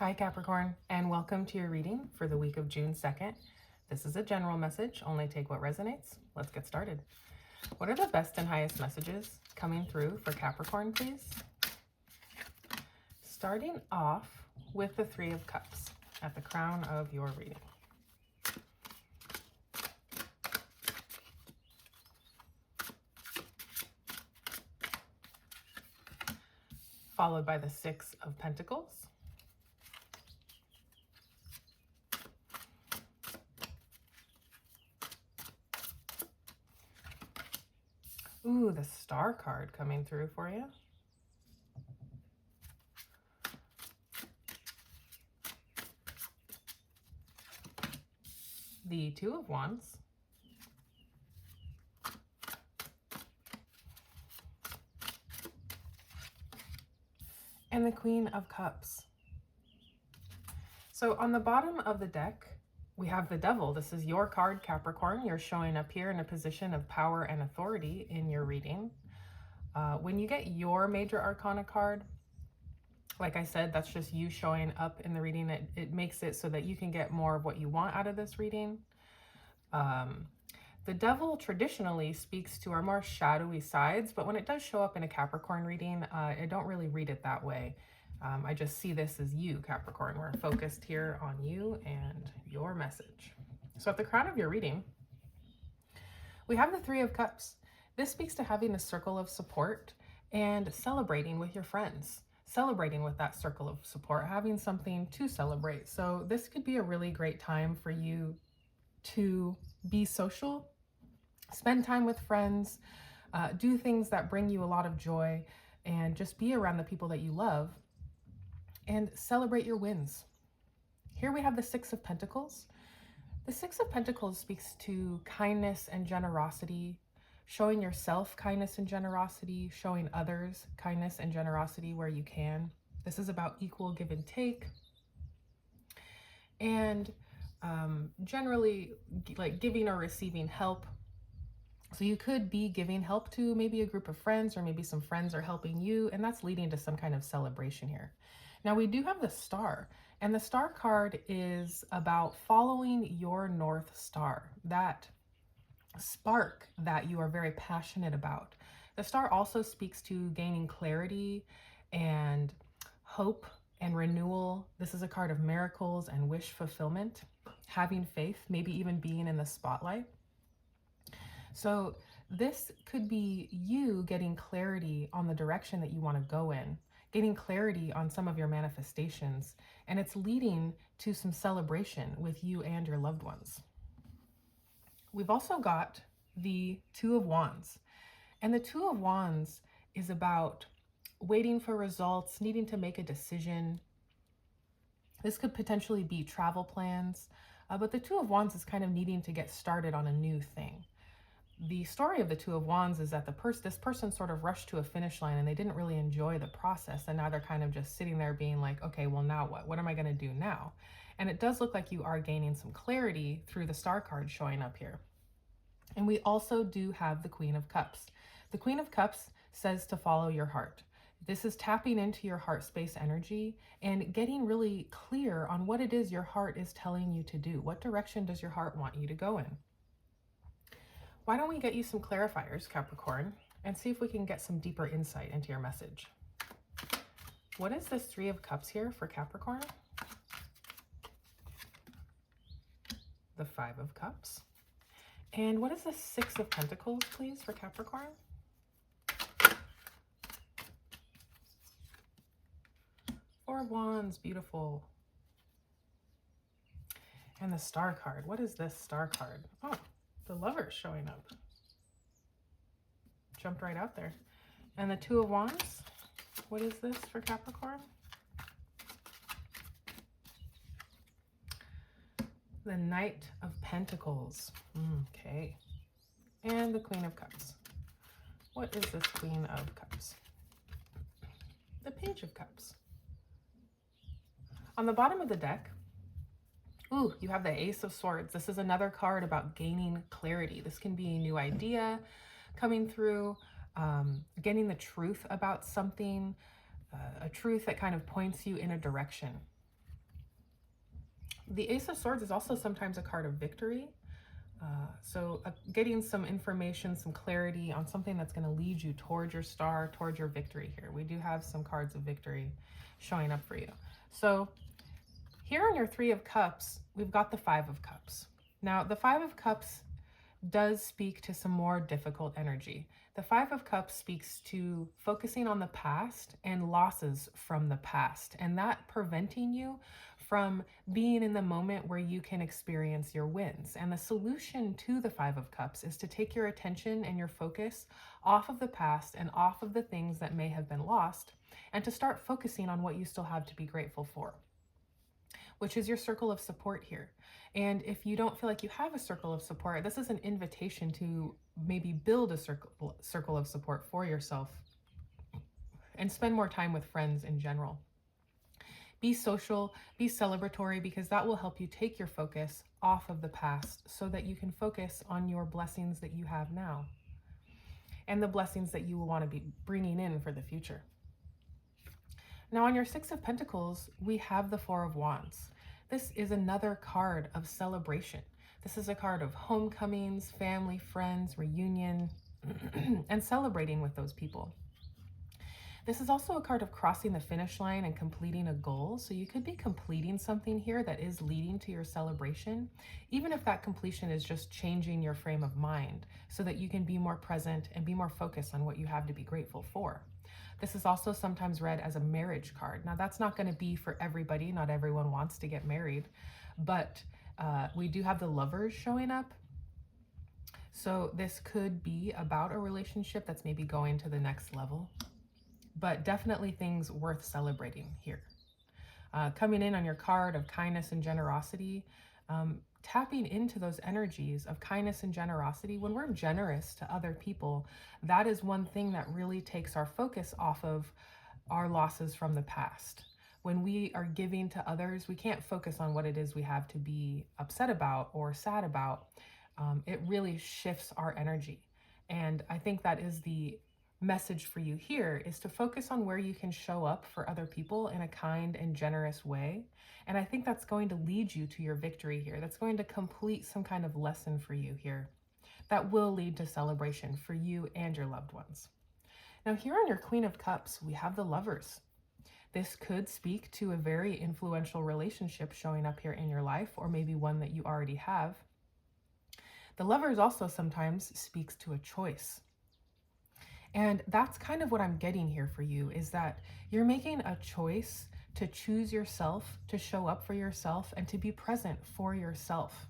Hi Capricorn, and welcome to your reading for the week of June 2nd. This is a general message, only take what resonates. Let's get started. What are the best and highest messages coming through for Capricorn, please? Starting off with the Three of Cups at the crown of your reading. Followed by the Six of Pentacles. Ooh, the Star card coming through for you. The Two of Wands. And the Queen of Cups. So on the bottom of the deck, we have the Devil. This is your card, Capricorn. You're showing up here in a position of power and authority in your reading. When you get your major arcana card, like I said, that's just you showing up in the reading. It makes it so that you can get more of what you want out of this reading. The Devil traditionally speaks to our more shadowy sides, but when it does show up in a Capricorn reading, I don't really read it that way. I just see this as you, Capricorn. We're focused here on you and your message. So at the crown of your reading, we have the Three of Cups. This speaks to having a circle of support and celebrating with your friends, celebrating with that circle of support, having something to celebrate. So this could be a really great time for you to be social, spend time with friends, do things that bring you a lot of joy, and just be around the people that you love and celebrate your wins. Here we have the Six of Pentacles. The Six of Pentacles speaks to kindness and generosity, showing yourself kindness and generosity, showing others kindness and generosity where you can. This is about equal give and take. And generally like giving or receiving help. So you could be giving help to maybe a group of friends, or maybe some friends are helping you, and that's leading to some kind of celebration here. Now we do have the Star, and the Star card is about following your North Star, that spark that you are very passionate about. The Star also speaks to gaining clarity and hope and renewal. This is a card of miracles and wish fulfillment, having faith, maybe even being in the spotlight. So this could be you getting clarity on the direction that you want to go in, getting clarity on some of your manifestations, and it's leading to some celebration with you and your loved ones. We've also got the Two of Wands, and the Two of Wands is about waiting for results, needing to make a decision. This could potentially be travel plans, but the Two of Wands is kind of needing to get started on a new thing. The story of the Two of Wands is that this person sort of rushed to a finish line and they didn't really enjoy the process, and now they're kind of just sitting there being like, okay, well now what? What am I going to do now? And it does look like you are gaining some clarity through the Star card showing up here. And we also do have the Queen of Cups. The Queen of Cups says to follow your heart. This is tapping into your heart space energy and getting really clear on what it is your heart is telling you to do. What direction does your heart want you to go in? Why don't we get you some clarifiers, Capricorn, and see if we can get some deeper insight into your message. What is this Three of Cups here for Capricorn? The Five of Cups. And what is the Six of Pentacles, please, for Capricorn? Four of Wands, beautiful. And the Star card. What is this Star card? Oh, the Lover's showing up. Jumped right out there. And the Two of Wands. What is this for Capricorn? The Knight of Pentacles. Okay. And the Queen of Cups. What is this Queen of Cups? The Page of Cups. On the bottom of the deck, ooh, you have the Ace of Swords. This is another card about gaining clarity. This can be a new idea coming through, getting the truth about something, a truth that kind of points you in a direction. The Ace of Swords is also sometimes a card of victory. Getting some information, some clarity on something that's going to lead you towards your star, towards your victory here. We do have some cards of victory showing up for you. So here on your Three of Cups, we've got the Five of Cups. Now, the Five of Cups does speak to some more difficult energy. The Five of Cups speaks to focusing on the past and losses from the past, and that preventing you from being in the moment where you can experience your wins. And the solution to the Five of Cups is to take your attention and your focus off of the past and off of the things that may have been lost, and to start focusing on what you still have to be grateful for, which is your circle of support here. And if you don't feel like you have a circle of support, this is an invitation to maybe build a circle of support for yourself and spend more time with friends in general. Be social, be celebratory, because that will help you take your focus off of the past so that you can focus on your blessings that you have now and the blessings that you will want to be bringing in for the future. Now on your Six of Pentacles, we have the Four of Wands. This is another card of celebration. This is a card of homecomings, family, friends, reunion, and celebrating with those people. This is also a card of crossing the finish line and completing a goal. So you could be completing something here that is leading to your celebration, even if that completion is just changing your frame of mind so that you can be more present and be more focused on what you have to be grateful for. This is also sometimes read as a marriage card. Now, that's not going to be for everybody. Not everyone wants to get married, but we do have the Lovers showing up. So this could be about a relationship that's maybe going to the next level, but definitely things worth celebrating here. Coming in on your card of kindness and generosity, tapping into those energies of kindness and generosity. When we're generous to other people, that is one thing that really takes our focus off of our losses from the past. When we are giving to others, we can't focus on what it is we have to be upset about or sad about. It really shifts our energy. And I think that is the message for you here, is to focus on where you can show up for other people in a kind and generous way. And I think that's going to lead you to your victory here. That's going to complete some kind of lesson for you here that will lead to celebration for you and your loved ones. Now here on your Queen of Cups, we have the Lovers. This could speak to a very influential relationship showing up here in your life, or maybe one that you already have. The Lovers also sometimes speaks to a choice. And that's kind of what I'm getting here for you, is that you're making a choice to choose yourself, to show up for yourself, and to be present for yourself.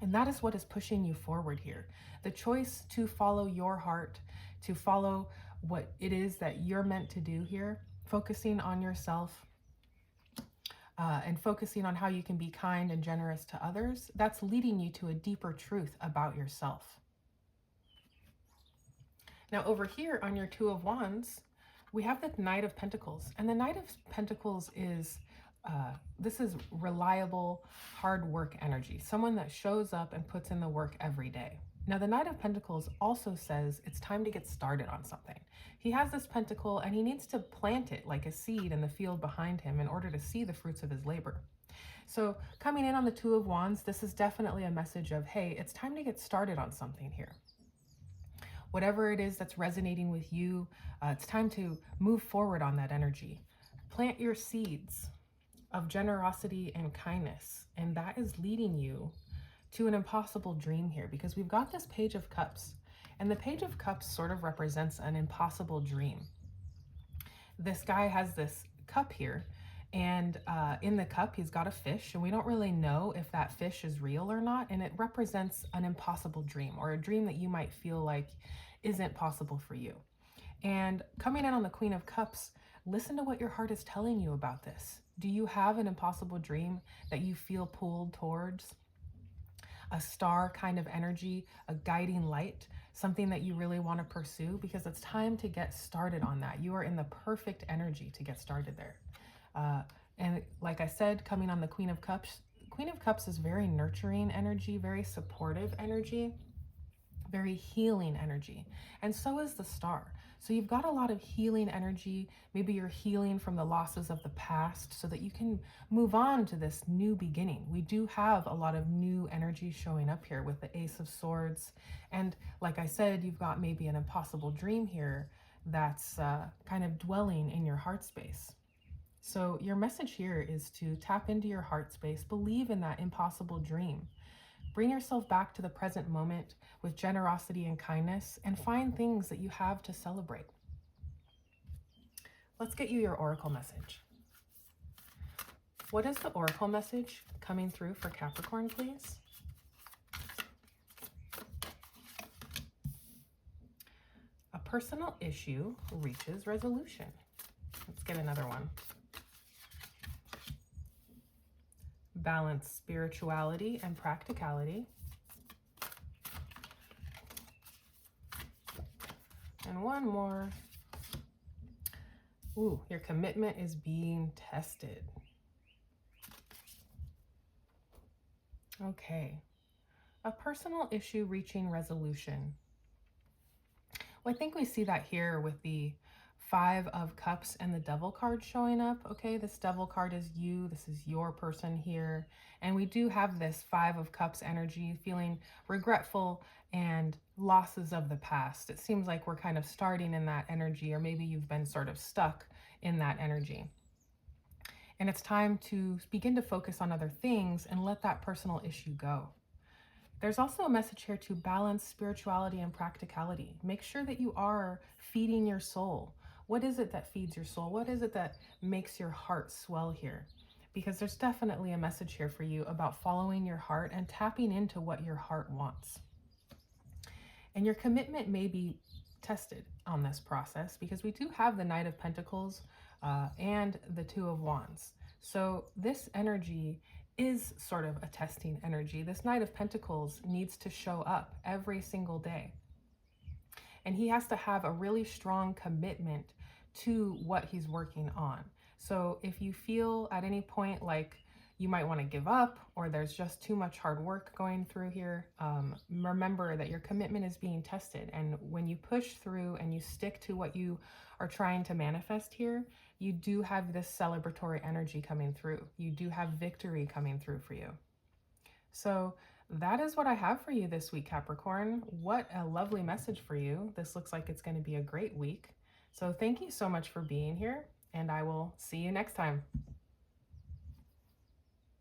And that is what is pushing you forward here. The choice to follow your heart, to follow what it is that you're meant to do here, focusing on yourself and focusing on how you can be kind and generous to others. That's leading you to a deeper truth about yourself. Now over here on your Two of Wands, we have the Knight of Pentacles. And the Knight of Pentacles is, this is reliable, hard work energy. Someone that shows up and puts in the work every day. Now the Knight of Pentacles also says it's time to get started on something. He has this pentacle and he needs to plant it like a seed in the field behind him in order to see the fruits of his labor. So coming in on the Two of Wands, this is definitely a message of, hey, it's time to get started on something here. Whatever it is that's resonating with you, it's time to move forward on that energy. Plant your seeds of generosity and kindness, and that is leading you to an impossible dream here, because we've got this Page of Cups, and the Page of Cups sort of represents an impossible dream. This guy has this cup here, and in the cup he's got a fish, and we don't really know if that fish is real or not, and it represents an impossible dream, or a dream that you might feel like isn't possible for you. And coming in on the Queen of Cups, listen to what your heart is telling you about this. Do you have an impossible dream that you feel pulled towards? A star kind of energy, a guiding light, something that you really want to pursue, because it's time to get started on that. You are in the perfect energy to get started there. And like I said, coming on the Queen of Cups is very nurturing energy, very supportive energy, very healing energy. And so is the Star. So you've got a lot of healing energy. Maybe you're healing from the losses of the past so that you can move on to this new beginning. We do have a lot of new energy showing up here with the Ace of Swords. And like I said, you've got maybe an impossible dream here that's kind of dwelling in your heart space. So your message here is to tap into your heart space, believe in that impossible dream. Bring yourself back to the present moment with generosity and kindness, and find things that you have to celebrate. Let's get you your oracle message. What is the oracle message coming through for Capricorn, please? A personal issue reaches resolution. Let's get another one. Balance spirituality and practicality. And one more. Ooh, your commitment is being tested. Okay. A personal issue reaching resolution. Well, I think we see that here with the Five of Cups and the Devil card showing up. Okay, this Devil card is you. This is your person here. And we do have this Five of Cups energy, feeling regretful and losses of the past. It seems like we're kind of starting in that energy, or maybe you've been sort of stuck in that energy. And it's time to begin to focus on other things and let that personal issue go. There's also a message here to balance spirituality and practicality. Make sure that you are feeding your soul. What is it that feeds your soul? What is it that makes your heart swell here? Because there's definitely a message here for you about following your heart and tapping into what your heart wants. And your commitment may be tested on this process because we do have the Knight of Pentacles and the Two of Wands. So this energy is sort of a testing energy. This Knight of Pentacles needs to show up every single day. And he has to have a really strong commitment to what he's working on. So if you feel at any point like you might want to give up, or there's just too much hard work going through here, remember that your commitment is being tested. And when you push through and you stick to what you are trying to manifest here, you do have this celebratory energy coming through. You do have victory coming through for you. So that is what I have for you this week, Capricorn. What a lovely message for you. This looks like it's going to be a great week. So thank you so much for being here, and I will see you next time.